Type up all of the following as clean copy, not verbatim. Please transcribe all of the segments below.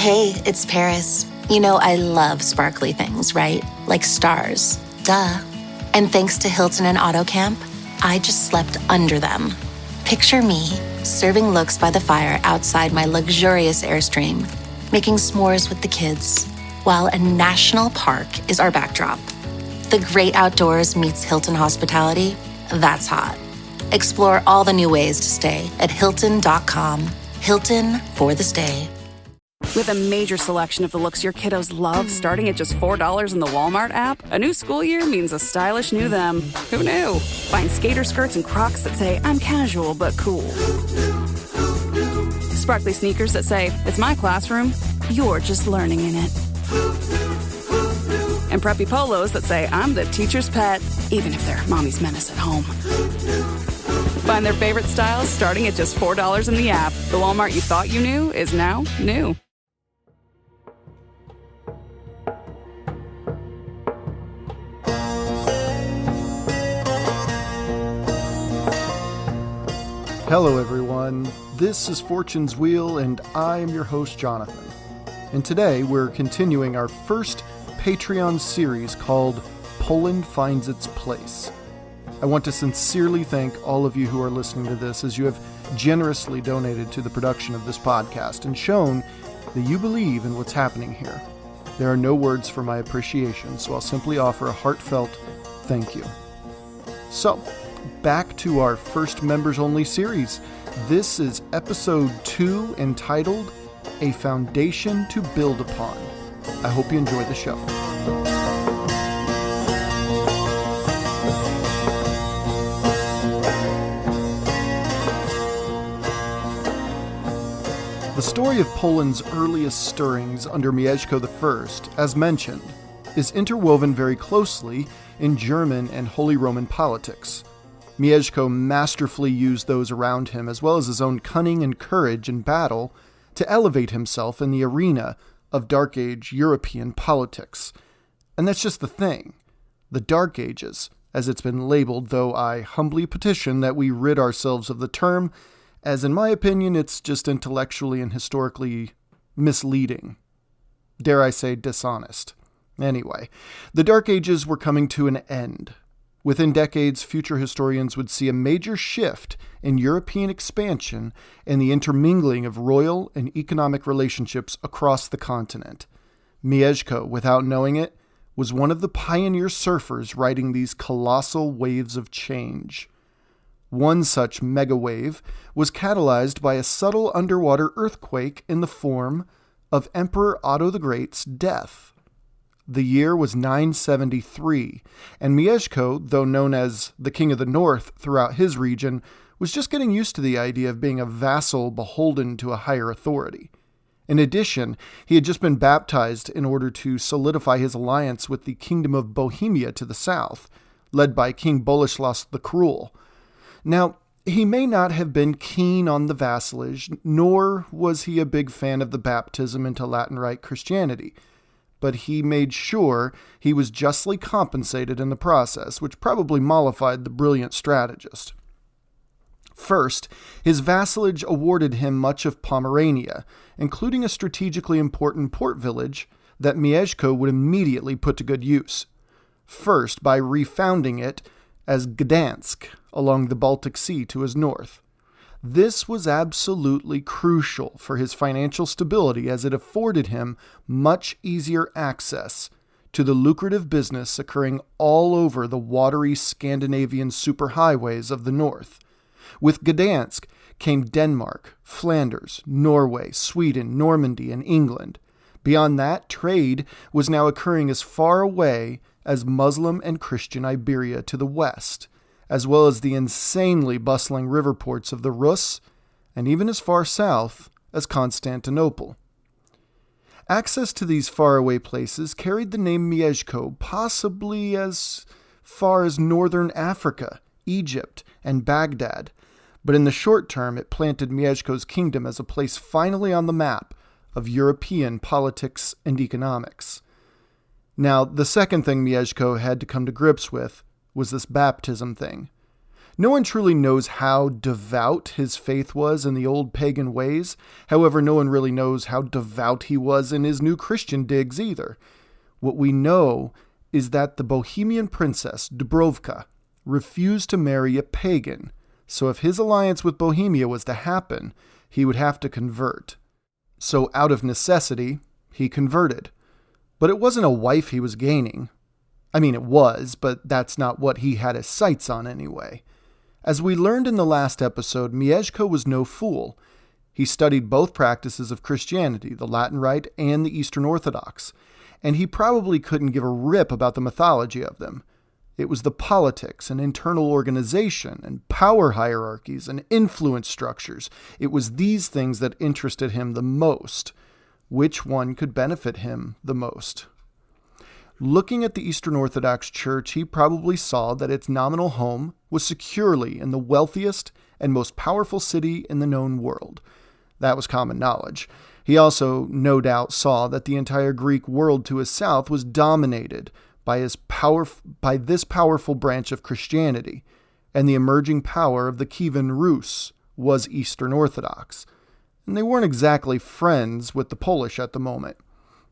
Hey, it's Paris. You know I love sparkly things, right? Like stars. Duh. And thanks to Hilton and AutoCamp, I just slept under them. Picture me, serving looks by the fire outside my luxurious Airstream, making s'mores with the kids, while a national park is our backdrop. The great outdoors meets Hilton hospitality. That's hot. Explore all the new ways to stay at Hilton.com. Hilton for the stay. With a major selection of the looks your kiddos love starting at just $4 in the Walmart app, a new school year means a stylish new them. Who knew? Find skater skirts and Crocs that say, I'm casual but cool. Sparkly sneakers that say, it's my classroom, you're just learning in it. And preppy polos that say, I'm the teacher's pet, even if they're mommy's menace at home. Find their favorite styles starting at just $4 in the app. The Walmart you thought you knew is now new. Hello everyone, this is Fortune's Wheel and I am your host Jonathan. And today we're continuing our first Patreon series called Poland Finds Its Place. I want to sincerely thank all of you who are listening to this as you have generously donated to the production of this podcast and shown that you believe in what's happening here. There are no words for my appreciation, so I'll simply offer a heartfelt thank you. So, back to our first members-only series. This is episode 2 entitled A Foundation to Build Upon. I hope you enjoy the show. The story of Poland's earliest stirrings under Mieszko I, as mentioned, is interwoven very closely in German and Holy Roman politics. Mieszko masterfully used those around him, as well as his own cunning and courage in battle, to elevate himself in the arena of Dark Age European politics. And that's just the thing. The Dark Ages, as it's been labeled, though I humbly petition that we rid ourselves of the term, as in my opinion it's just intellectually and historically misleading. Dare I say dishonest. Anyway, the Dark Ages were coming to an end. Within decades, future historians would see a major shift in European expansion and the intermingling of royal and economic relationships across the continent. Mieszko, without knowing it, was one of the pioneer surfers riding these colossal waves of change. One such mega-wave was catalyzed by a subtle underwater earthquake in the form of Emperor Otto the Great's death. The year was 973, and Mieszko, though known as the King of the North throughout his region, was just getting used to the idea of being a vassal beholden to a higher authority. In addition, he had just been baptized in order to solidify his alliance with the Kingdom of Bohemia to the south, led by King Bolesław the Cruel. Now, he may not have been keen on the vassalage, nor was he a big fan of the baptism into Latin Rite Christianity, but he made sure he was justly compensated in the process, which probably mollified the brilliant strategist. First, his vassalage awarded him much of Pomerania, including a strategically important port village that Mieszko would immediately put to good use. First, by refounding it as Gdansk along the Baltic Sea to his north. This was absolutely crucial for his financial stability as it afforded him much easier access to the lucrative business occurring all over the watery Scandinavian superhighways of the north. With Gdansk came Denmark, Flanders, Norway, Sweden, Normandy, and England. Beyond that, trade was now occurring as far away as Muslim and Christian Iberia to the west, as well as the insanely bustling river ports of the Rus, and even as far south as Constantinople. Access to these faraway places carried the name Mieszko possibly as far as northern Africa, Egypt, and Baghdad, but in the short term it planted Mieszko's kingdom as a place finally on the map of European politics and economics. Now, the second thing Mieszko had to come to grips with was this baptism thing. No one truly knows how devout his faith was in the old pagan ways. However, no one really knows how devout he was in his new Christian digs either. What we know is that the Bohemian princess, Dubrovka, refused to marry a pagan, so if his alliance with Bohemia was to happen, he would have to convert. So out of necessity, he converted. But it wasn't a wife he was gaining. I mean, it was, but that's not what he had his sights on anyway. As we learned in the last episode, Mieszko was no fool. He studied both practices of Christianity, the Latin Rite and the Eastern Orthodox, and he probably couldn't give a rip about the mythology of them. It was the politics and internal organization and power hierarchies and influence structures. It was these things that interested him the most. Which one could benefit him the most? Looking at the Eastern Orthodox Church, he probably saw that its nominal home was securely in the wealthiest and most powerful city in the known world. That was common knowledge. He also, no doubt, saw that the entire Greek world to his south was dominated by this powerful branch of Christianity, and the emerging power of the Kievan Rus was Eastern Orthodox. And they weren't exactly friends with the Polish at the moment.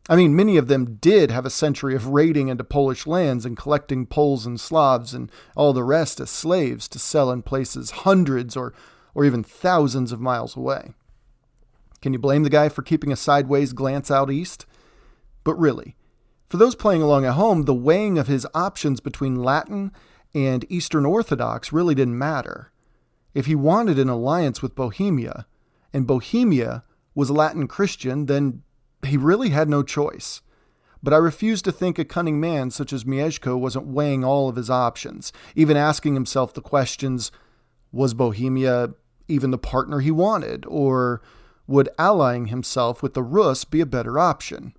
I mean, many of them did have a century of raiding into Polish lands and collecting Poles and Slavs and all the rest as slaves to sell in places hundreds or even thousands of miles away. Can you blame the guy for keeping a sideways glance out east? But really, for those playing along at home, the weighing of his options between Latin and Eastern Orthodox really didn't matter. If he wanted an alliance with Bohemia, and Bohemia was Latin Christian, then he really had no choice. But I refuse to think a cunning man such as Mieszko wasn't weighing all of his options, even asking himself the questions, was Bohemia even the partner he wanted, or would allying himself with the Rus be a better option?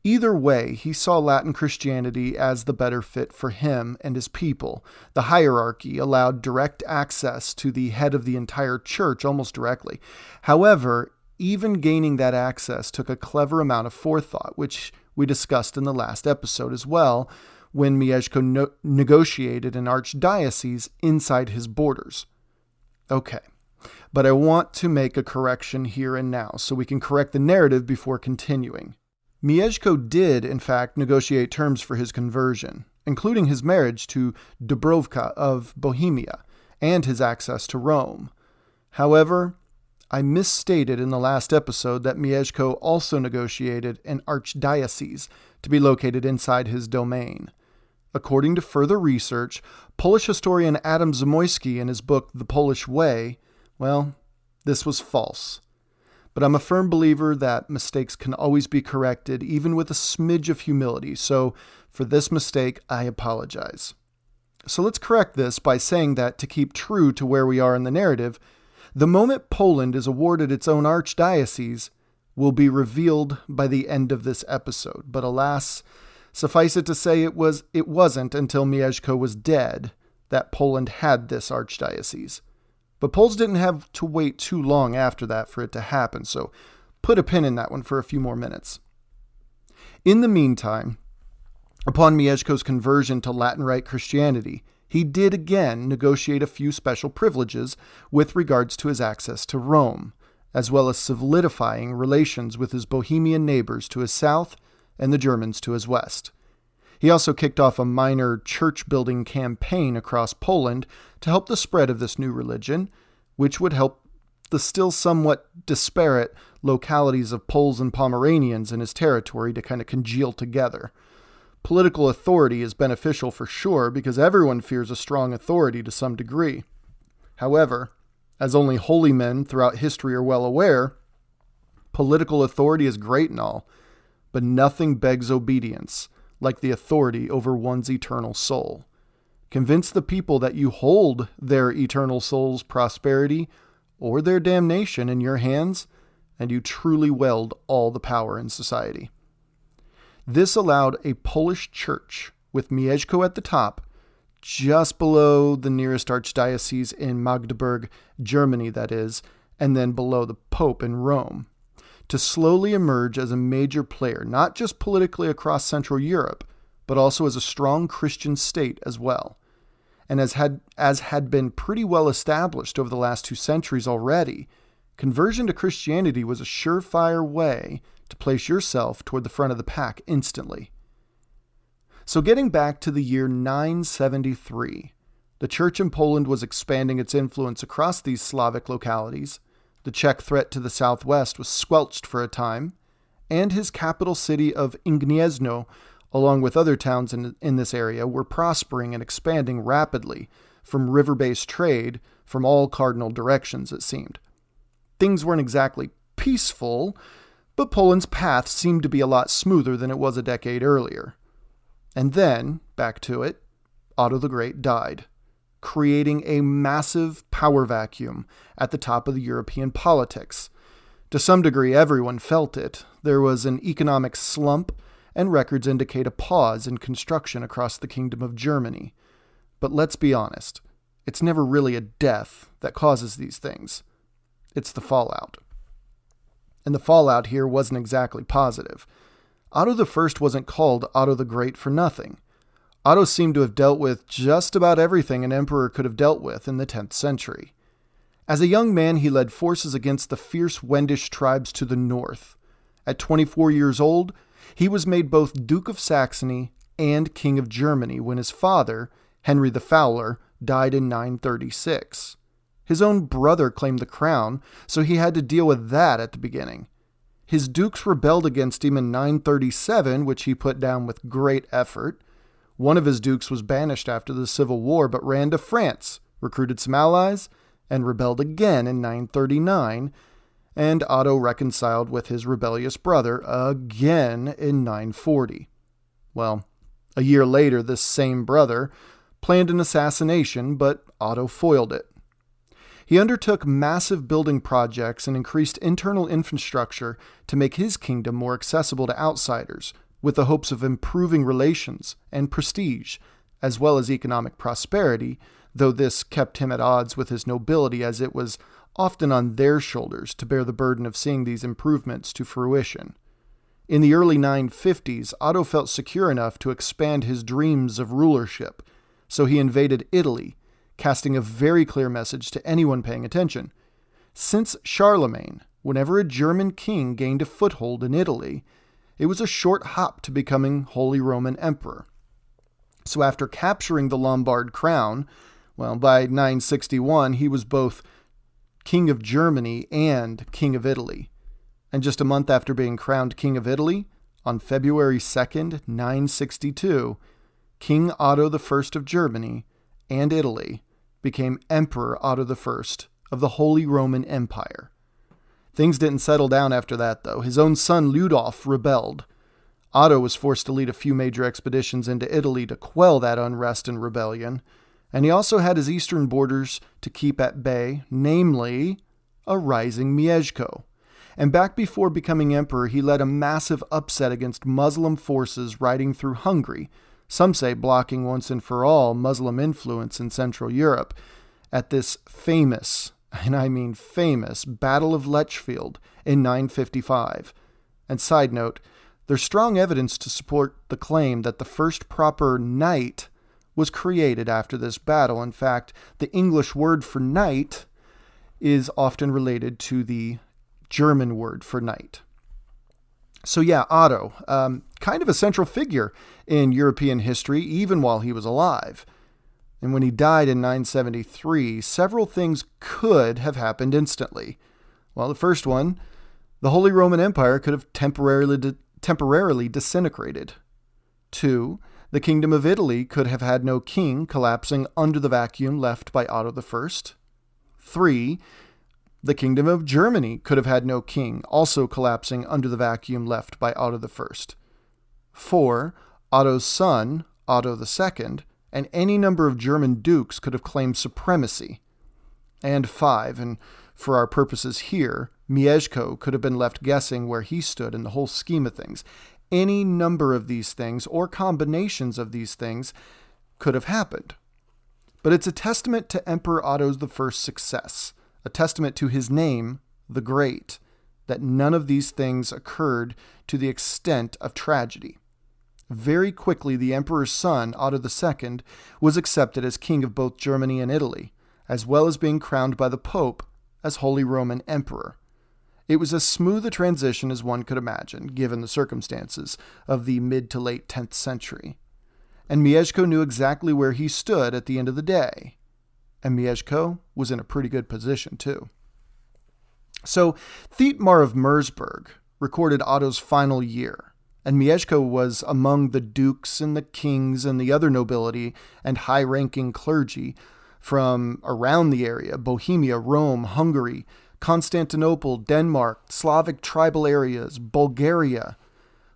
Either way, he saw Latin Christianity as the better fit for him and his people. The hierarchy allowed direct access to the head of the entire church almost directly. However, even gaining that access took a clever amount of forethought, which we discussed in the last episode as well, when Mieszko negotiated an archdiocese inside his borders. Okay, but I want to make a correction here and now so we can correct the narrative before continuing. Mieszko did, in fact, negotiate terms for his conversion, including his marriage to Dubrovka of Bohemia and his access to Rome. However, I misstated in the last episode that Mieszko also negotiated an archdiocese to be located inside his domain. According to further research, Polish historian Adam Zamoyski in his book The Polish Way, well, this was false. But I'm a firm believer that mistakes can always be corrected, even with a smidge of humility, so for this mistake, I apologize. So let's correct this by saying that to keep true to where we are in the narrative, the moment Poland is awarded its own archdiocese will be revealed by the end of this episode. But alas, suffice it to say it wasn't until Mieszko was dead that Poland had this archdiocese. But Poles didn't have to wait too long after that for it to happen, so put a pin in that one for a few more minutes. In the meantime, upon Mieszko's conversion to Latin Rite Christianity, he did again negotiate a few special privileges with regards to his access to Rome, as well as solidifying relations with his Bohemian neighbors to his south and the Germans to his west. He also kicked off a minor church-building campaign across Poland to help the spread of this new religion, which would help the still somewhat disparate localities of Poles and Pomeranians in his territory to kind of congeal together. Political authority is beneficial for sure because everyone fears a strong authority to some degree. However, as only holy men throughout history are well aware, political authority is great and all, but nothing begs obedience like the authority over one's eternal soul. Convince the people that you hold their eternal soul's prosperity or their damnation in your hands, and you truly wield all the power in society. This allowed a Polish church, with Mieszko at the top, just below the nearest archdiocese in Magdeburg, Germany that is, and then below the Pope in Rome, to slowly emerge as a major player, not just politically across Central Europe, but also as a strong Christian state as well. and as had been pretty well established over the last 2 centuries already, conversion to Christianity was a surefire way to place yourself toward the front of the pack instantly. So getting back to the year 973, the church in Poland was expanding its influence across these Slavic localities. The Czech threat to the southwest was squelched for a time, and his capital city of Gniezno, along with other towns in this area, were prospering and expanding rapidly from river-based trade from all cardinal directions, it seemed. Things weren't exactly peaceful, but Poland's path seemed to be a lot smoother than it was a decade earlier. And then, back to it, Otto the Great died, creating a massive power vacuum at the top of the European politics. To some degree, everyone felt it. There was an economic slump, and records indicate a pause in construction across the Kingdom of Germany. But let's be honest, it's never really a death that causes these things. It's the fallout. And the fallout here wasn't exactly positive. Otto I wasn't called Otto the Great for nothing. Otto seemed to have dealt with just about everything an emperor could have dealt with in the 10th century. As a young man, he led forces against the fierce Wendish tribes to the north. At 24 years old, he was made both Duke of Saxony and King of Germany when his father, Henry the Fowler, died in 936. His own brother claimed the crown, so he had to deal with that at the beginning. His dukes rebelled against him in 937, which he put down with great effort. One of his dukes was banished after the Civil War, but ran to France, recruited some allies, and rebelled again in 939, and Otto reconciled with his rebellious brother again in 940. Well, a year later, this same brother planned an assassination, but Otto foiled it. He undertook massive building projects and increased internal infrastructure to make his kingdom more accessible to outsiders, with the hopes of improving relations and prestige, as well as economic prosperity, though this kept him at odds with his nobility, as it was often on their shoulders to bear the burden of seeing these improvements to fruition. In the early 950s, Otto felt secure enough to expand his dreams of rulership, so he invaded Italy, casting a very clear message to anyone paying attention. Since Charlemagne, whenever a German king gained a foothold in Italy, it was a short hop to becoming Holy Roman Emperor. So after capturing the Lombard crown, well, by 961, he was both King of Germany and King of Italy. And just a month after being crowned King of Italy, on February 2nd, 962, King Otto I of Germany and Italy became Emperor Otto I of the Holy Roman Empire. Things didn't settle down after that, though. His own son Ludolf rebelled. Otto was forced to lead a few major expeditions into Italy to quell that unrest and rebellion, and he also had his eastern borders to keep at bay, namely a rising Mieszko. And back before becoming emperor, he led a massive upset against Muslim forces riding through Hungary, some say blocking once and for all Muslim influence in Central Europe, at this famous, and I mean famous, Battle of Lechfield in 955. And side note, there's strong evidence to support the claim that the first proper knight was created after this battle. In fact, the English word for knight is often related to the German word for knight. So yeah, Otto, kind of a central figure in European history, even while he was alive. And when he died in 973, several things could have happened instantly. Well, the first one, the Holy Roman Empire could have temporarily disintegrated. 2, the Kingdom of Italy could have had no king, collapsing under the vacuum left by Otto I. 3, the Kingdom of Germany could have had no king, also collapsing under the vacuum left by Otto I. 4, Otto's son, Otto II, and any number of German dukes could have claimed supremacy. And 5, and for our purposes here, Mieszko could have been left guessing where he stood in the whole scheme of things. Any number of these things, or combinations of these things, could have happened. But it's a testament to Emperor Otto I's success, a testament to his name, the Great, that none of these things occurred to the extent of tragedy. very quickly the emperor's son, Otto II, was accepted as king of both Germany and Italy, as well as being crowned by the Pope as Holy Roman Emperor. It was as smooth a transition as one could imagine, given the circumstances of the mid to late 10th century. And Mieszko knew exactly where he stood at the end of the day. And Mieszko was in a pretty good position, too. So, Thietmar of Mersburg recorded Otto's final year, and Mieszko was among the dukes and the kings and the other nobility and high-ranking clergy from around the area: Bohemia, Rome, Hungary, Constantinople, Denmark, Slavic tribal areas, Bulgaria,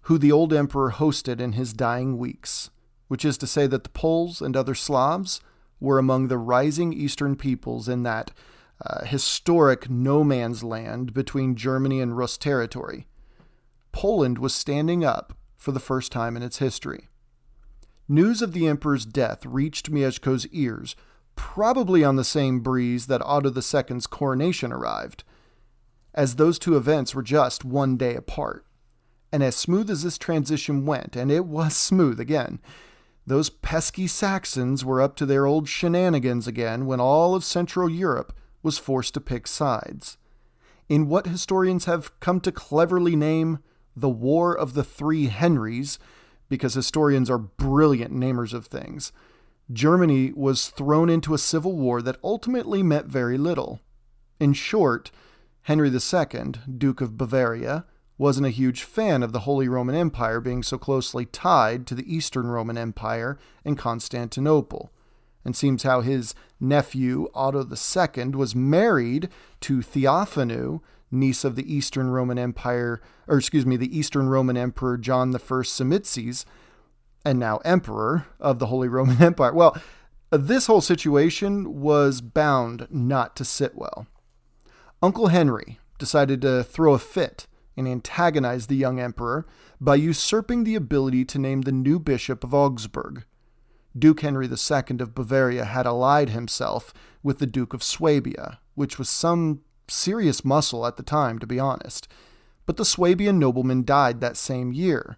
who the old emperor hosted in his dying weeks, which is to say that the Poles and other Slavs were among the rising Eastern peoples in that historic no-man's land between Germany and Rus territory. Poland was standing up for the first time in its history. News of the emperor's death reached Mieszko's ears, probably on the same breeze that Otto II's coronation arrived, as those two events were just one day apart. And as smooth as this transition went, and it was smooth again, those pesky Saxons were up to their old shenanigans again when all of Central Europe was forced to pick sides. In what historians have come to cleverly name the War of the Three Henrys, because historians are brilliant namers of things, Germany was thrown into a civil war that ultimately meant very little. In short, Henry II, Duke of Bavaria, wasn't a huge fan of the Holy Roman Empire being so closely tied to the Eastern Roman Empire and Constantinople, and seems how his nephew, Otto II, was married to Theophanu, niece of the Eastern Roman Emperor John I Simitzes, and now Emperor of the Holy Roman Empire. Well, this whole situation was bound not to sit well. Uncle Henry decided to throw a fit and antagonize the young emperor by usurping the ability to name the new bishop of Augsburg. Duke Henry II of Bavaria had allied himself with the Duke of Swabia, which was some serious muscle at the time, to be honest. But the Swabian nobleman died that same year,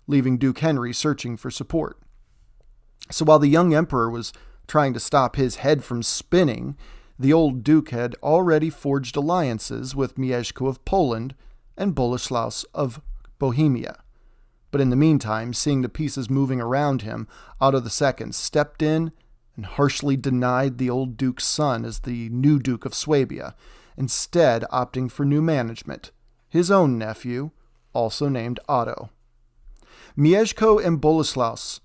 leaving Duke Henry searching for support. So while the young emperor was trying to stop his head from spinning, the old duke had already forged alliances with Mieszko of Poland and Bolesław of Bohemia. But in the meantime, seeing the pieces moving around him, Otto II stepped in and harshly denied the old duke's son as the new Duke of Swabia, instead opting for new management, his own nephew, also named Otto. Mieszko and Bolesław,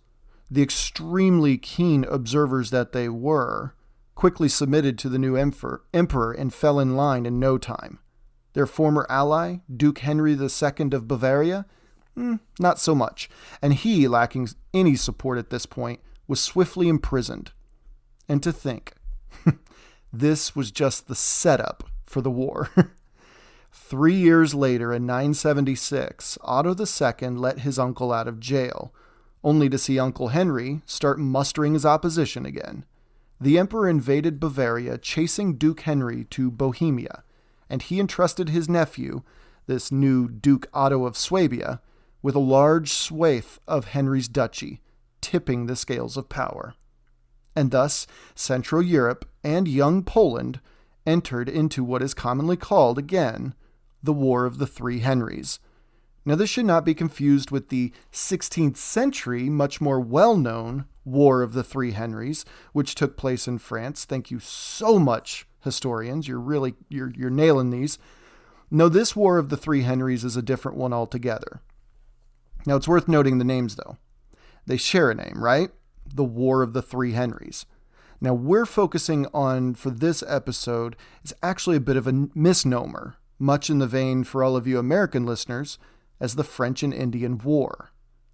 the extremely keen observers that they were, quickly submitted to the new emperor and fell in line in no time. Their former ally, Duke Henry II of Bavaria, not so much, and he, lacking any support at this point, was swiftly imprisoned. And to think, this was just the setup for the war. 3 years later, in 976, Otto II let his uncle out of jail, only to see Uncle Henry start mustering his opposition again. The emperor invaded Bavaria, chasing Duke Henry to Bohemia, and he entrusted his nephew, this new Duke Otto of Swabia, with a large swathe of Henry's duchy, tipping the scales of power. And thus, Central Europe and young Poland entered into what is commonly called, again, the War of the Three Henrys. Now, this should not be confused with the 16th century, much more well-known War of the Three Henrys, which took place in France. Thank you so much, historians. You're nailing these. No, this War of the Three Henrys is a different one altogether. Now, it's worth noting the names, though. They share a name, right? The War of the Three Henrys. Now, we're focusing on, for this episode, is actually a bit of a misnomer, much in the vein, for all of you American listeners, as the French and Indian War.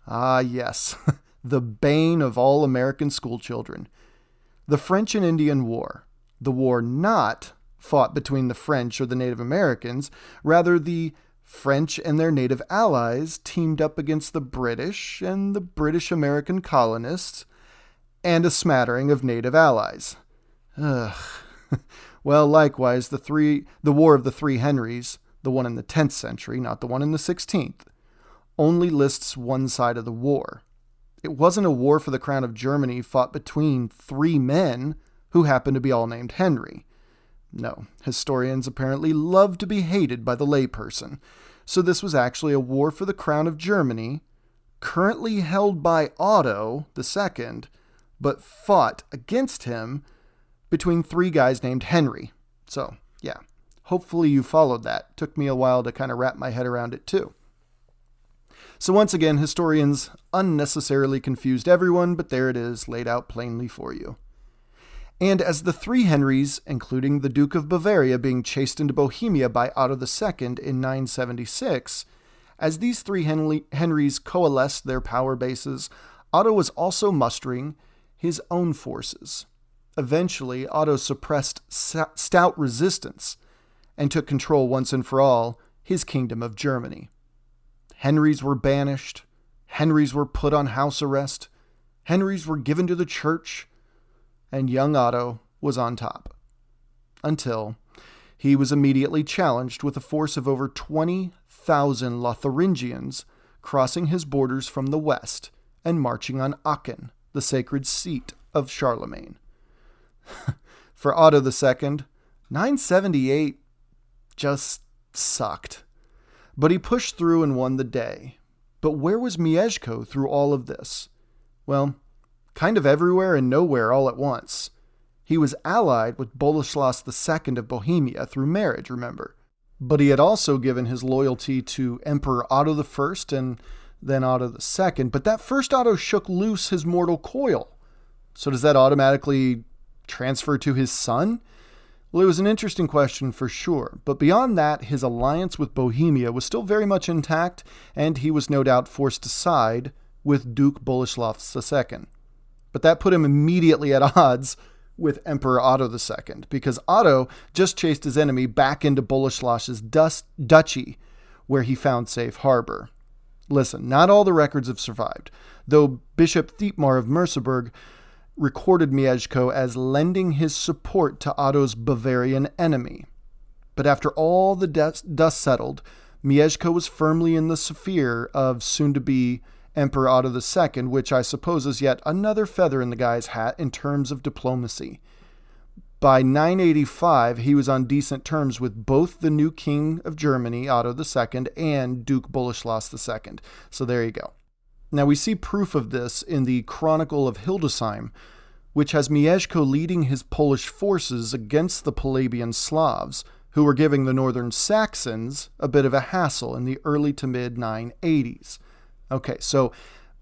Ah, yes, the bane of all American schoolchildren. The French and Indian War, the war not fought between the French or the Native Americans, rather the French and their native allies teamed up against the British and the British-American colonists, and a smattering of native allies. Well, likewise, the War of the Three Henrys, the one in the 10th century, not the one in the 16th, only lists one side of the war, It wasn't a war for the crown of Germany fought between three men who happened to be all named Henry. No, historians apparently love to be hated by the layperson. So this was actually a war for the crown of Germany, currently held by Otto II, but fought against him between three guys named Henry. So, yeah, hopefully you followed that. Took me a while to kind of wrap my head around it too. So once again, historians unnecessarily confused everyone, but there it is, laid out plainly for you. And as the three Henrys, including the Duke of Bavaria being chased into Bohemia by Otto II in 976, as these three Henrys coalesced their power bases, Otto was also mustering his own forces. Eventually, Otto suppressed stout resistance and took control once and for all his kingdom of Germany. Henrys were banished, Henrys were put on house arrest, Henrys were given to the church, and young Otto was on top. Until he was immediately challenged with a force of over 20,000 Lotharingians crossing his borders from the west and marching on Aachen, the sacred seat of Charlemagne. For Otto II, 978 just sucked. But he pushed through and won the day. But where was Mieszko through all of this? Well, kind of everywhere and nowhere all at once. He was allied with Bolesław II of Bohemia through marriage, remember. But he had also given his loyalty to Emperor Otto I and then Otto II. But that first Otto shook loose his mortal coil. So does that automatically transfer to his son? Well, it was an interesting question for sure, but beyond that, his alliance with Bohemia was still very much intact, and he was no doubt forced to side with Duke Bolesław II. But that put him immediately at odds with Emperor Otto II, because Otto just chased his enemy back into Bolesław's duchy, where he found safe harbor. Listen, not all the records have survived, though Bishop Thietmar of Merseburg recorded Mieszko as lending his support to Otto's Bavarian enemy. But after all the dust settled, Mieszko was firmly in the sphere of soon-to-be Emperor Otto II, which I suppose is yet another feather in the guy's hat in terms of diplomacy. By 985, he was on decent terms with both the new king of Germany, Otto II, and Duke Bolesław II. So there you go. Now we see proof of this in the Chronicle of Hildesheim, which has Mieszko leading his Polish forces against the Palabian Slavs, who were giving the northern Saxons a bit of a hassle in the early to mid-980s. Okay, so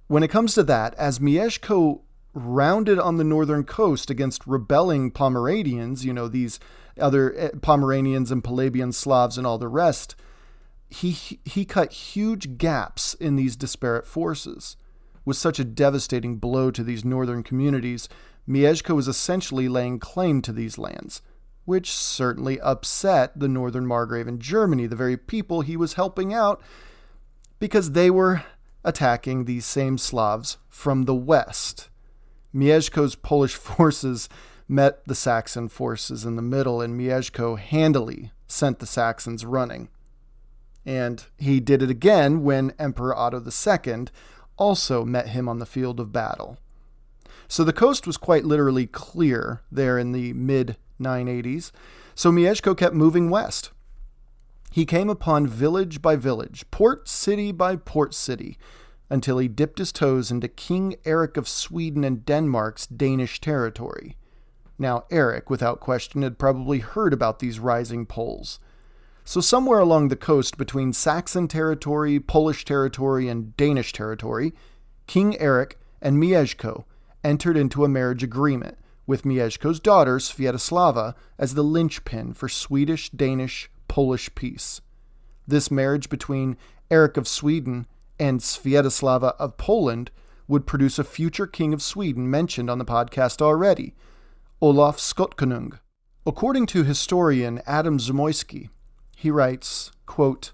when it comes to that, as Mieszko rounded on the northern coast against rebelling Pomeranians, these other Pomeranians and Palabian Slavs and all the rest, he cut huge gaps in these disparate forces. With such a devastating blow to these northern communities, Mieszko was essentially laying claim to these lands, which certainly upset the northern Margrave in Germany, the very people he was helping out, because they were attacking these same Slavs from the west. Mieszko's Polish forces met the Saxon forces in the middle, and Mieszko handily sent the Saxons running. And he did it again when Emperor Otto II also met him on the field of battle. So the coast was quite literally clear there in the mid-980s, so Mieszko kept moving west. He came upon village by village, port city by port city, until he dipped his toes into King Eric of Sweden and Denmark's Danish territory. Now, Eric, without question, had probably heard about these rising Poles. So somewhere along the coast between Saxon territory, Polish territory, and Danish territory, King Eric and Mieszko entered into a marriage agreement, with Mieszko's daughter, Sviatoslava, as the linchpin for Swedish-Danish-Polish peace. This marriage between Eric of Sweden and Sviatoslava of Poland would produce a future king of Sweden mentioned on the podcast already, Olaf Skotkonung. According to historian Adam Zamoyski, he writes, quote,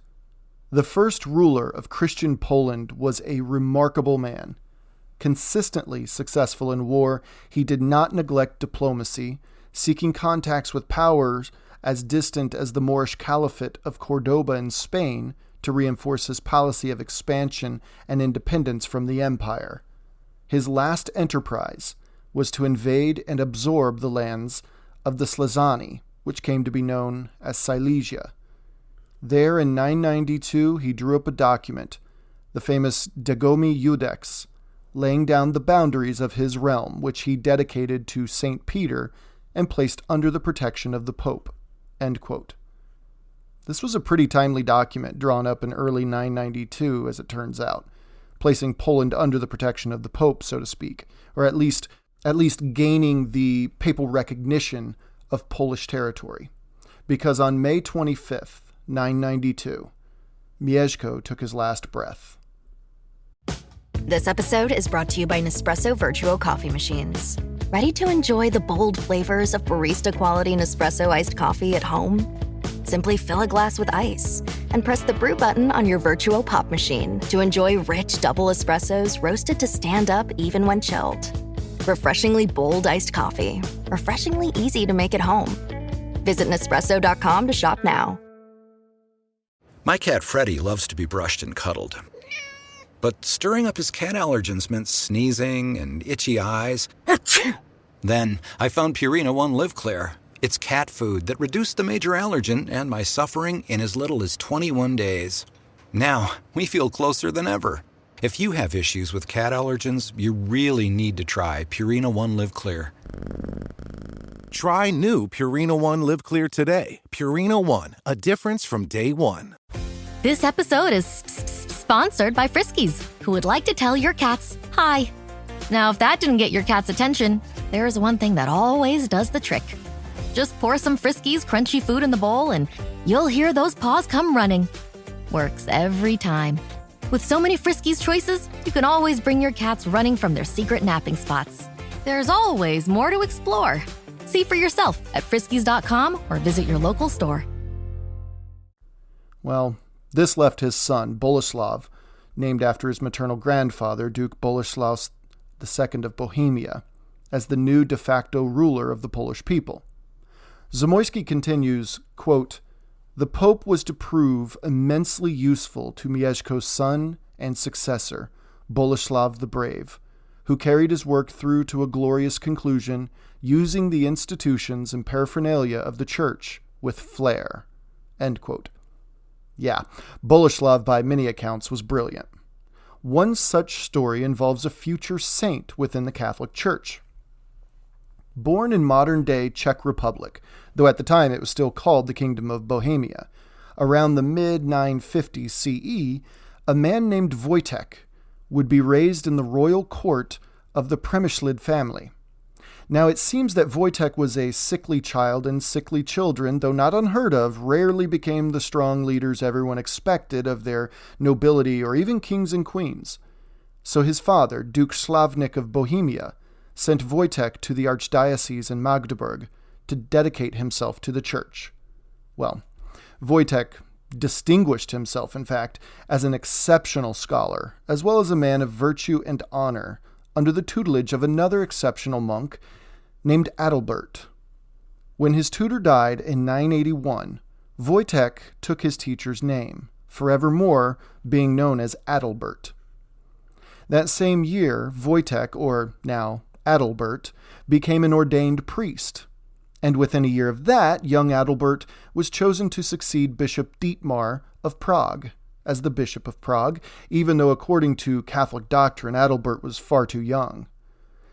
"The first ruler of Christian Poland was a remarkable man. Consistently successful in war, he did not neglect diplomacy, seeking contacts with powers as distant as the Moorish Caliphate of Cordoba in Spain to reinforce his policy of expansion and independence from the empire. His last enterprise was to invade and absorb the lands of the Slezani, which came to be known as Silesia. There in 992, he drew up a document, the famous Dagomi Judex, laying down the boundaries of his realm, which he dedicated to St. Peter and placed under the protection of the Pope. End quote. This was a pretty timely document drawn up in early 992, as it turns out, placing Poland under the protection of the Pope, so to speak, or at least gaining the papal recognition of Polish territory. Because on May 25th, 992, Mieszko took his last breath. This episode is brought to you by Nespresso Virtuo coffee machines. Ready to enjoy the bold flavors of barista-quality Nespresso iced coffee at home? Simply fill a glass with ice and press the brew button on your Virtuo pop machine to enjoy rich double espressos roasted to stand up even when chilled. Refreshingly bold iced coffee. Refreshingly easy to make at home. Visit Nespresso.com to shop now. My cat Freddie loves to be brushed and cuddled. But stirring up his cat allergens meant sneezing and itchy eyes. Then I found Purina One Live Clear. It's cat food that reduced the major allergen and my suffering in as little as 21 days. Now, we feel closer than ever. If you have issues with cat allergens, you really need to try Purina One Live Clear. Try new Purina One Live Clear today. Purina One, a difference from day one. This episode is sponsored by Friskies, who would like to tell your cats hi. Now, if that didn't get your cat's attention, there is one thing that always does the trick. Just pour some Friskies crunchy food in the bowl and you'll hear those paws come running. Works every time. With so many Friskies choices, you can always bring your cats running from their secret napping spots. There's always more to explore. See for yourself at friskies.com or visit your local store. Well, this left his son, Bolesław, named after his maternal grandfather, Duke Bolesław II of Bohemia, as the new de facto ruler of the Polish people. Zamoyski continues, quote, "The Pope was to prove immensely useful to Mieszko's son and successor, Bolesław the Brave, who carried his work through to a glorious conclusion, using the institutions and paraphernalia of the church with flair." End quote. Yeah, Bolesław, by many accounts, was brilliant. One such story involves a future saint within the Catholic Church. Born in modern-day Czech Republic, though at the time it was still called the Kingdom of Bohemia, around the mid-950s CE, a man named Wojtek would be raised in the royal court of the Przemyślid family. Now, it seems that Wojtek was a sickly child, and sickly children, though not unheard of, rarely became the strong leaders everyone expected of their nobility or even kings and queens. So his father, Duke Sławnik of Bohemia, sent Wojtek to the archdiocese in Magdeburg to dedicate himself to the church. Well, Wojtek distinguished himself, in fact, as an exceptional scholar, as well as a man of virtue and honor, under the tutelage of another exceptional monk named Adalbert. When his tutor died in 981, Wojtek took his teacher's name, forevermore being known as Adalbert. That same year, Wojtek, or now Adalbert, became an ordained priest, and within a year of that, young Adalbert was chosen to succeed Bishop Dietmar of Prague as the Bishop of Prague, even though according to Catholic doctrine, Adalbert was far too young.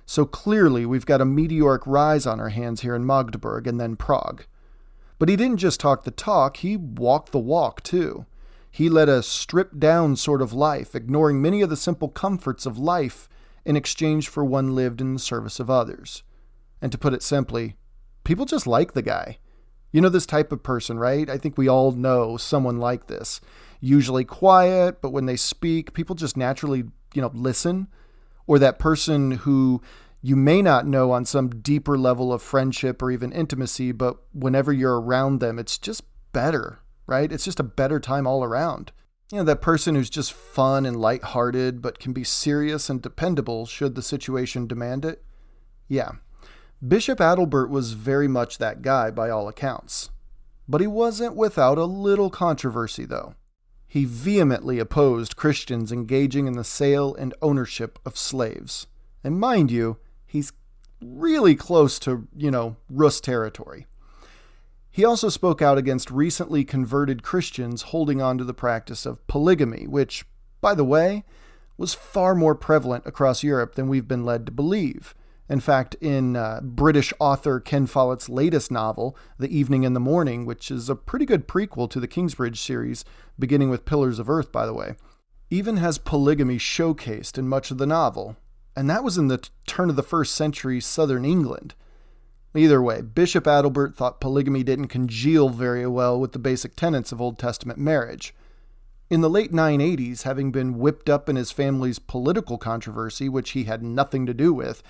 So clearly, we've got a meteoric rise on our hands here in Magdeburg and then Prague. But he didn't just talk the talk, he walked the walk too. He led a stripped-down sort of life, ignoring many of the simple comforts of life in exchange for one lived in the service of others. And to put it simply, people just like the guy. You know this type of person, right? I think we all know someone like this. Usually quiet, but when they speak, people just naturally, listen. Or that person who you may not know on some deeper level of friendship or even intimacy, but whenever you're around them, it's just better, right? It's just a better time all around. That person who's just fun and lighthearted, but can be serious and dependable should the situation demand it. Yeah, Bishop Adalbert was very much that guy by all accounts. But he wasn't without a little controversy, though. He vehemently opposed Christians engaging in the sale and ownership of slaves. And mind you, he's really close to, Rus territory. He also spoke out against recently converted Christians holding on to the practice of polygamy, which, by the way, was far more prevalent across Europe than we've been led to believe. In fact, in British author Ken Follett's latest novel, The Evening and the Morning, which is a pretty good prequel to the Kingsbridge series, beginning with Pillars of Earth, by the way, even has polygamy showcased in much of the novel, and that was in the turn of the first century southern England. Either way, Bishop Adalbert thought polygamy didn't congeal very well with the basic tenets of Old Testament marriage. In the late 980s, having been whipped up in his family's political controversy, which he had nothing to do with,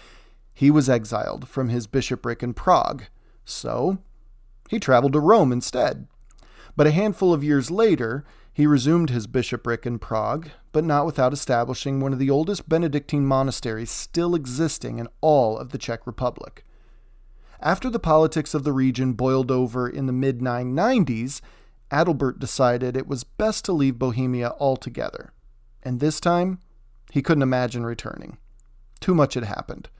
he was exiled from his bishopric in Prague. So, he traveled to Rome instead. But a handful of years later, he resumed his bishopric in Prague, but not without establishing one of the oldest Benedictine monasteries still existing in all of the Czech Republic. After the politics of the region boiled over in the mid-990s, Adalbert decided it was best to leave Bohemia altogether. And this time, he couldn't imagine returning. Too much had happened.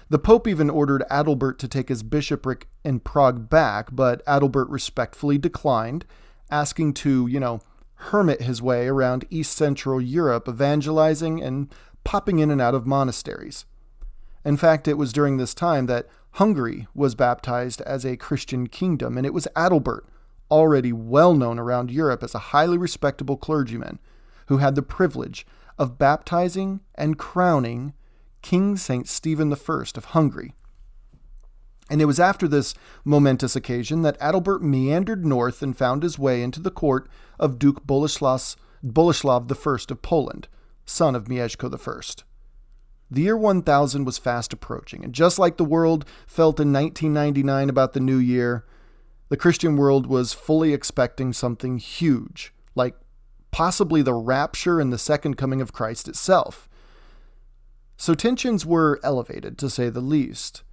The Pope even ordered Adalbert to take his bishopric in Prague back, but Adalbert respectfully declined, asking to, hermit his way around East Central Europe, evangelizing and popping in and out of monasteries. In fact, it was during this time that Hungary was baptized as a Christian kingdom, and it was Adalbert, already well known around Europe as a highly respectable clergyman, who had the privilege of baptizing and crowning King St. Stephen I of Hungary. And it was after this momentous occasion that Adalbert meandered north and found his way into the court of Duke Bolesław I of Poland, son of Mieszko I. The year 1000 was fast approaching, and just like the world felt in 1999 about the new year, the Christian world was fully expecting something huge, like possibly the rapture and the second coming of Christ itself. So tensions were elevated, to say the least.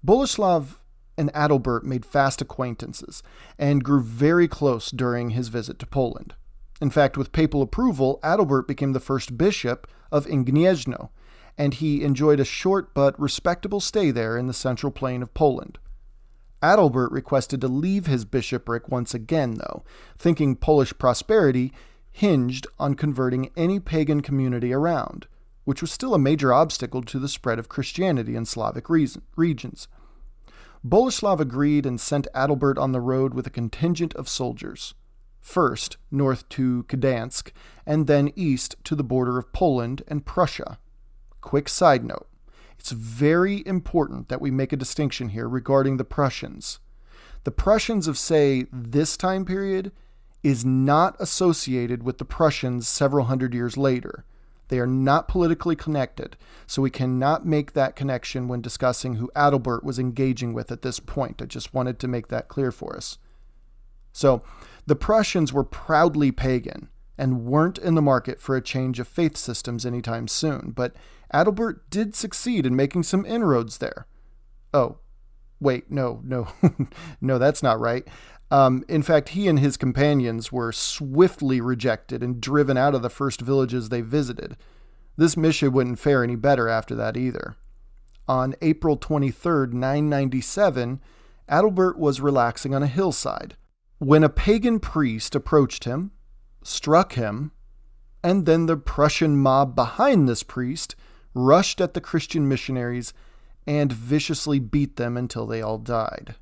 Bolesław and Adalbert made fast acquaintances and grew very close during his visit to Poland. In fact, with papal approval, Adalbert became the first bishop of Gniezno, and he enjoyed a short but respectable stay there in the central plain of Poland. Adalbert requested to leave his bishopric once again, though, thinking Polish prosperity hinged on converting any pagan community around, which was still a major obstacle to the spread of Christianity in Slavic regions. Bolesław agreed and sent Adalbert on the road with a contingent of soldiers, first north to Gdansk, and then east to the border of Poland and Prussia. Quick side note, it's very important that we make a distinction here regarding the Prussians. The Prussians of, say, this time period is not associated with the Prussians several hundred years later. They are not politically connected, so we cannot make that connection when discussing who Adalbert was engaging with at this point. I just wanted to make that clear for us. So, the Prussians were proudly pagan and weren't in the market for a change of faith systems anytime soon, but Adalbert did succeed in making some inroads there. Oh, wait, no, no, that's not right. In fact, he and his companions were swiftly rejected and driven out of the first villages they visited. This mission wouldn't fare any better after that either. On April 23rd, 997, Adalbert was relaxing on a hillside when a pagan priest approached him, struck him, and then the Prussian mob behind this priest rushed at the Christian missionaries and viciously beat them until they all died.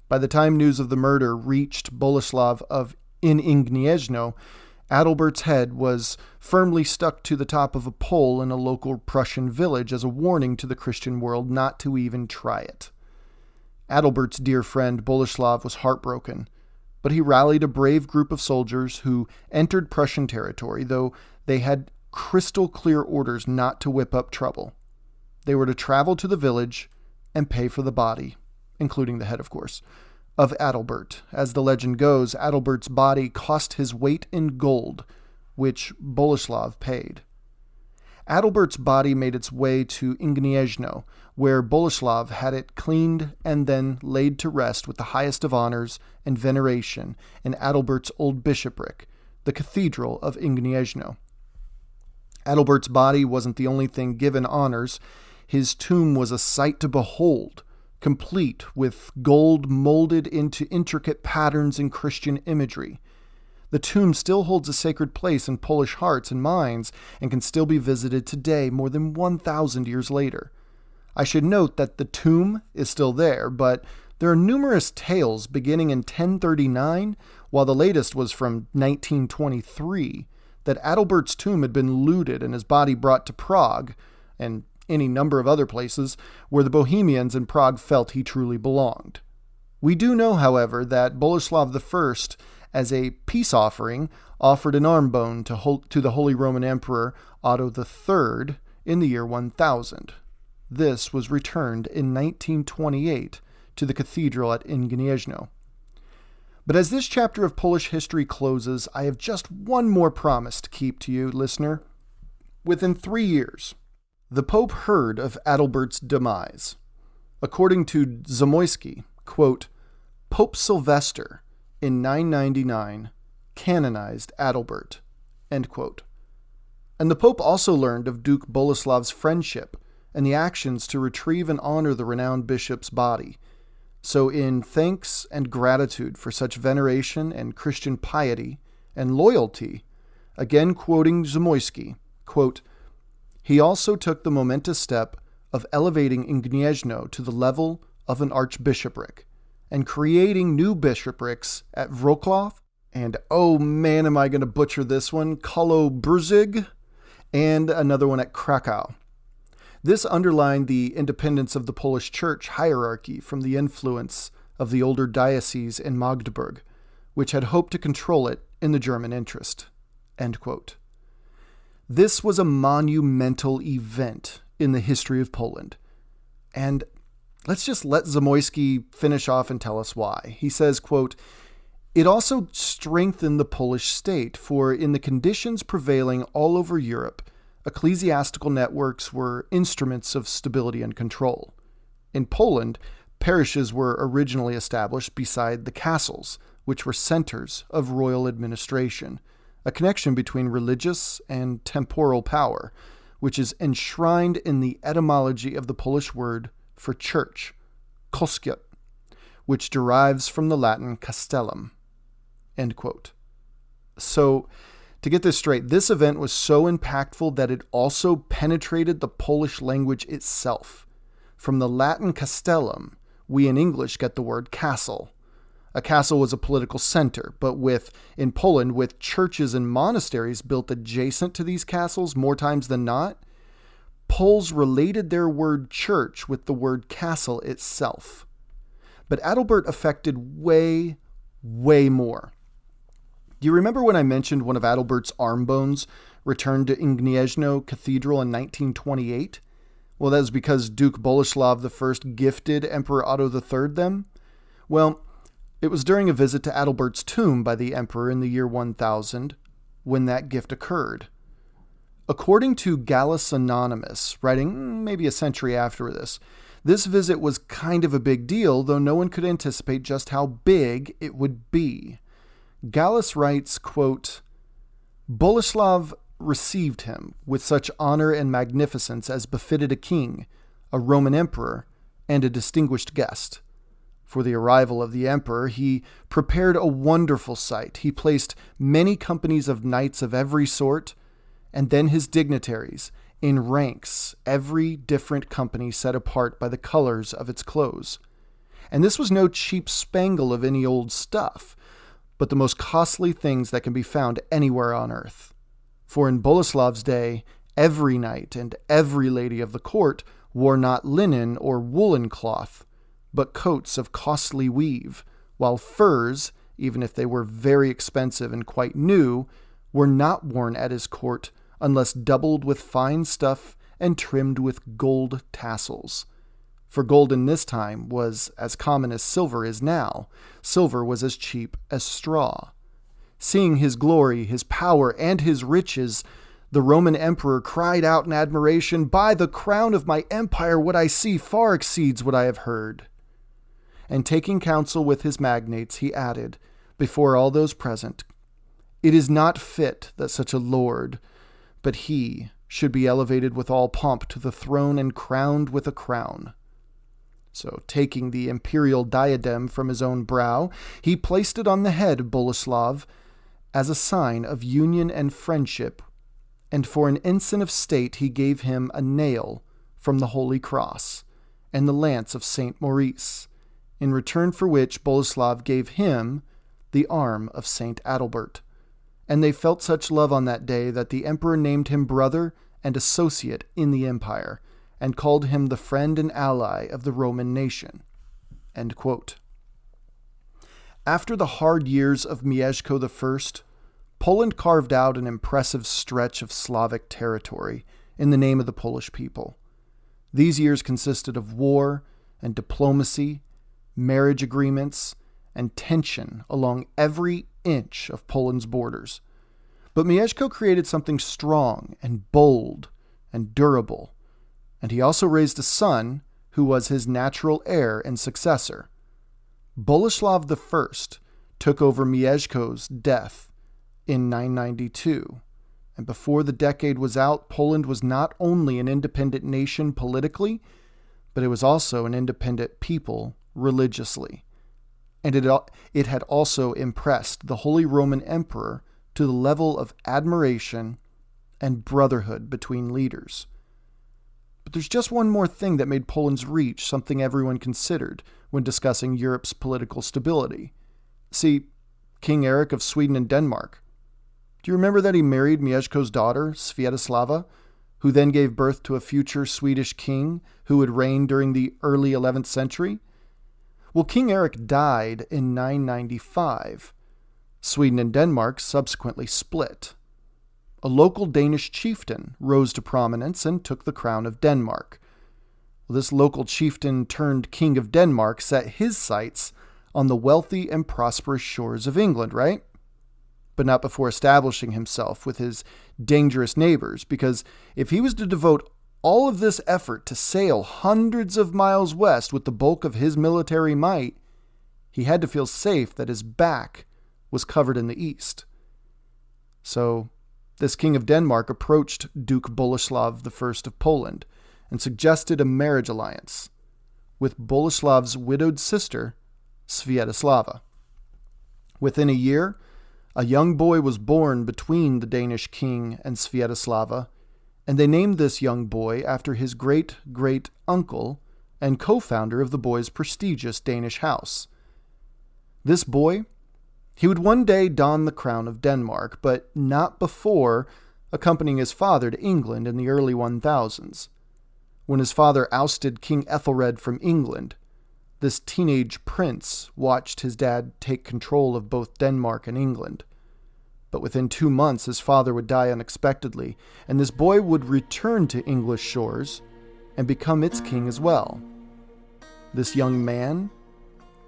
By the time news of the murder reached Bolesław in Gniezno, Adalbert's head was firmly stuck to the top of a pole in a local Prussian village as a warning to the Christian world not to even try it. Adalbert's dear friend Bolesław was heartbroken, but he rallied a brave group of soldiers who entered Prussian territory, though they had crystal clear orders not to whip up trouble. They were to travel to the village and pay for the body, including the head, of course, of Adalbert. As the legend goes, Adalbert's body cost his weight in gold, which Bolesław paid. Adalbert's body made its way to Gniezno, where Bolesław had it cleaned and then laid to rest with the highest of honors and veneration in Adalbert's old bishopric, the Cathedral of Gniezno. Adalbert's body wasn't the only thing given honors. His tomb was a sight to behold, complete with gold molded into intricate patterns in Christian imagery. The tomb still holds a sacred place in Polish hearts and minds and can still be visited today, more than 1,000 years later. I should note that the tomb is still there, but there are numerous tales beginning in 1039, while the latest was from 1923, that Adalbert's tomb had been looted and his body brought to Prague, and any number of other places where the Bohemians in Prague felt he truly belonged. We do know, however, that Bolesław I, as a peace offering, offered an arm bone to the Holy Roman Emperor Otto III in the year 1000. This was returned in 1928 to the cathedral at Gniezno. But as this chapter of Polish history closes, I have just one more promise to keep to you, listener. Within 3 years, the Pope heard of Adalbert's demise. According to Zamoyski, quote, Pope Sylvester, in 999, canonized Adalbert, end quote. And the Pope also learned of Duke Bolesław's friendship and the actions to retrieve and honor the renowned bishop's body. So in thanks and gratitude for such veneration and Christian piety and loyalty, again quoting Zamoyski, quote, he also took the momentous step of elevating Gniezno to the level of an archbishopric and creating new bishoprics at Wrocław and, oh man, am I going to butcher this one, Kolobrzeg, and another one at Krakow. This underlined the independence of the Polish church hierarchy from the influence of the older diocese in Magdeburg, which had hoped to control it in the German interest. End quote. This was a monumental event in the history of Poland. And let's just let Zamoyski finish off and tell us why. He says, quote, it also strengthened the Polish state, for in the conditions prevailing all over Europe, ecclesiastical networks were instruments of stability and control. In Poland, parishes were originally established beside the castles, which were centers of royal administration, a connection between religious and temporal power, which is enshrined in the etymology of the Polish word for church, kościół, which derives from the Latin castellum. End quote. So, to get this straight, this event was so impactful that it also penetrated the Polish language itself. From the Latin castellum, we in English get the word castle. A castle was a political center, but in Poland, with churches and monasteries built adjacent to these castles more times than not, Poles related their word church with the word castle itself. But Adalbert affected way, way more. Do you remember when I mentioned one of Adalbert's arm bones returned to Gniezno Cathedral in 1928? Well, that was because Duke Bolesław I gifted Emperor Otto III them. Well, it was during a visit to Adalbert's tomb by the emperor in the year 1000 when that gift occurred. According to Gallus Anonymous, writing maybe a century after this visit was kind of a big deal, though no one could anticipate just how big it would be. Gallus writes, quote, Bolesław received him with such honor and magnificence as befitted a king, a Roman emperor, and a distinguished guest. For the arrival of the emperor, he prepared a wonderful sight. He placed many companies of knights of every sort, and then his dignitaries, in ranks, every different company set apart by the colors of its clothes. And this was no cheap spangle of any old stuff, but the most costly things that can be found anywhere on earth. For in Bolesław's day, every knight and every lady of the court wore not linen or woolen cloth, but coats of costly weave, while furs, even if they were very expensive and quite new, were not worn at his court unless doubled with fine stuff and trimmed with gold tassels. For gold in this time was as common as silver is now. Silver was as cheap as straw. Seeing his glory, his power, and his riches, the Roman emperor cried out in admiration, by the crown of my empire, what I see far exceeds what I have heard. And taking counsel with his magnates, he added, before all those present, it is not fit that such a lord, but he, should be elevated with all pomp to the throne and crowned with a crown. So, taking the imperial diadem from his own brow, he placed it on the head of Bolesław as a sign of union and friendship, and for an ensign of state he gave him a nail from the Holy Cross and the lance of St. Maurice, in return for which Bolesław gave him the arm of St. Adalbert. And they felt such love on that day that the emperor named him brother and associate in the empire, and called him the friend and ally of the Roman nation." End quote. After the hard years of Mieszko I, Poland carved out an impressive stretch of Slavic territory in the name of the Polish people. These years consisted of war and diplomacy, marriage agreements, and tension along every inch of Poland's borders. But Mieszko created something strong and bold and durable, and he also raised a son who was his natural heir and successor. Bolesław I took over Mieszko's death in 992, and before the decade was out, Poland was not only an independent nation politically, but it was also an independent people religiously. And it had also impressed the Holy Roman Emperor to the level of admiration and brotherhood between leaders. But there's just one more thing that made Poland's reach something everyone considered when discussing Europe's political stability. See, King Eric of Sweden and Denmark. Do you remember that he married Mieszko's daughter, Sviatoslava, who then gave birth to a future Swedish king who would reign during the early 11th century? Well, King Eric died in 995. Sweden and Denmark subsequently split. A local Danish chieftain rose to prominence and took the crown of Denmark. Well, this local chieftain turned king of Denmark set his sights on the wealthy and prosperous shores of England, right? But not before establishing himself with his dangerous neighbors, because if he was to devote all of this effort to sail hundreds of miles west with the bulk of his military might, he had to feel safe that his back was covered in the east. So, this king of Denmark approached Duke Bolesław I of Poland and suggested a marriage alliance with Bolesław's widowed sister, Sviatoslava. Within a year, a young boy was born between the Danish king and Sviatoslava, and they named this young boy after his great-great-uncle and co-founder of the boy's prestigious Danish house. This boy, he would one day don the crown of Denmark, but not before accompanying his father to England in the early 1000s. When his father ousted King Ethelred from England, this teenage prince watched his dad take control of both Denmark and England. But within 2 months, his father would die unexpectedly, and this boy would return to English shores and become its king as well. This young man,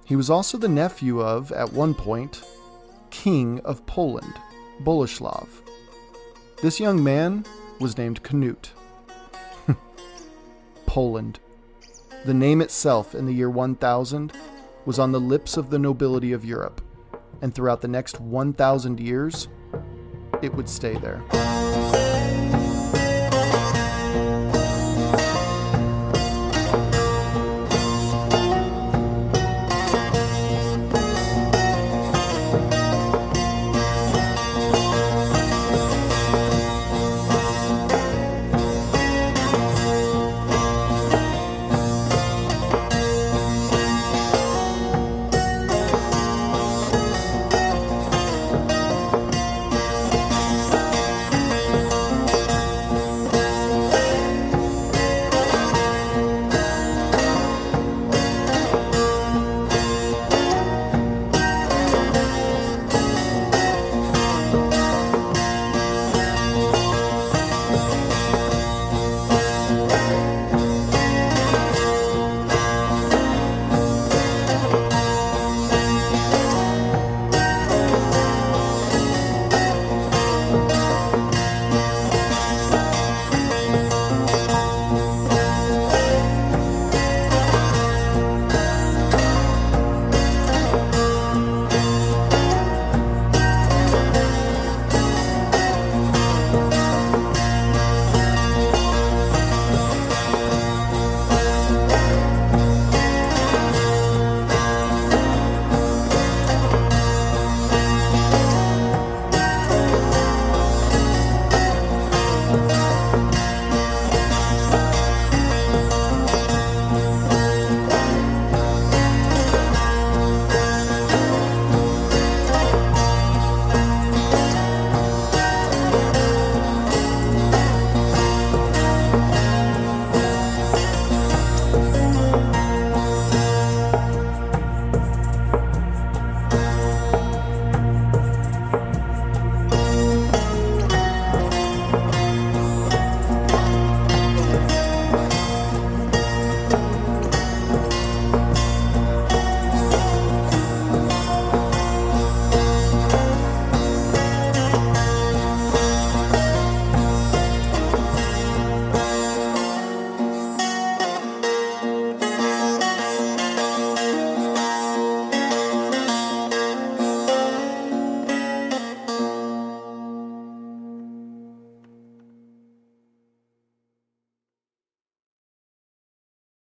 he was also the nephew of, at one point, King of Poland, Bolesław. This young man was named Canute. Poland. The name itself in the year 1000 was on the lips of the nobility of Europe, and throughout the next 1,000 years, it would stay there.